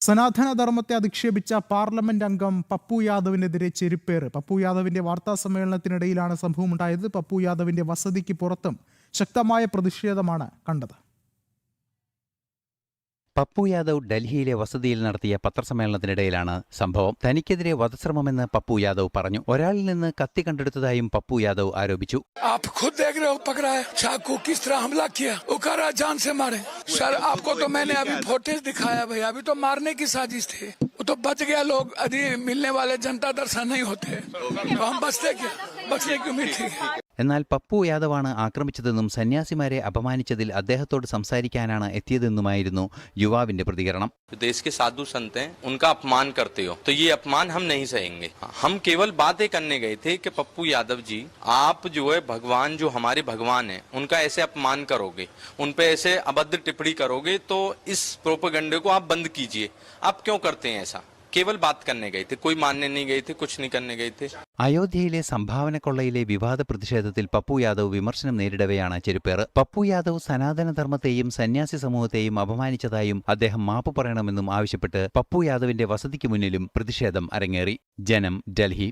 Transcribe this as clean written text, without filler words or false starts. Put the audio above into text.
സനാതനധർമ്മത്തെ അധിക്ഷേപിച്ച parliament അംഗം പപ്പു യാദവിനെതിരെ ചെരുപ്പേറ്. പപ്പു യാദവിന്റെ വാർത്താ സമ്മേളനത്തിനിടയിലാണ് സംഭവമുണ്ടായത്. പപ്പു യാദവിന്റെ വസതിക്ക് പുറത്തും ശക്തമായ പ്രതിഷേധമാണ് കണ്ടത്. പപ്പു യാദവ് ഡൽഹിയിലെ വസതിയിൽ നടത്തിയ പത്രസമ്മേളനത്തിനിടയിലാണ് സംഭവം. തനിക്കെതിരെ വധശ്രമമെന്ന് പപ്പു യാദവ് പറഞ്ഞു. ഒരാളിൽ നിന്ന് കത്തി കണ്ടെടുത്തതായും പപ്പു യാദവ് ആരോപിച്ചു. तो बच गया लोग अभी मिलने वाले जनता दर्शन नहीं होते तो हम बचते क्या बचने की उम्मीद थी. എന്നാൽ പപ്പു യാദവാണ് ആക്രമിച്ചതെന്നും സന്യാസിമാരെ അപമാനിച്ചതിൽ അദ്ദേഹത്തോട് സംസാരിക്കാനാണ് എത്തിയതെന്നുമായിരുന്നു യുവാവിന്റെ പ്രതികരണം. देश के साधु संत हैं, उनका अपमान करते हो तो ये अपमान हम नहीं सहेंगे. हम केवल बातें करने गए थे कि पप्पू यादव जी आप जो है भगवान जो हमारे भगवान है उनका ऐसे अपमान करोगे, उन पे ऐसे अभद्र टिप्पणी करोगे तो इस प्रोपेगेंडे को आप बंद कीजिए. आप क्यों करते हैं ऐसा? केवल बात करने गए थे, कोई मानने नहीं गए थे, कुछ नहीं करने गए थे. അയോധ്യയിലെ സംഭാവനക്കൊള്ളയിലെ വിവാദ പ്രതിഷേധത്തിൽ പപ്പു യാദവ് വിമർശനം നേരിടവെയാണ് ചെരുപ്പേറ്. പപ്പു യാദവ് സനാതനധർമ്മത്തെയും സന്യാസി സമൂഹത്തെയും അപമാനിച്ചതായും അദ്ദേഹം മാപ്പ് പറയണമെന്നും ആവശ്യപ്പെട്ട് പപ്പു യാദവിന്റെ വസതിക്ക് മുന്നിലും പ്രതിഷേധം അരങ്ങേറി. ജനം, ഡൽഹി.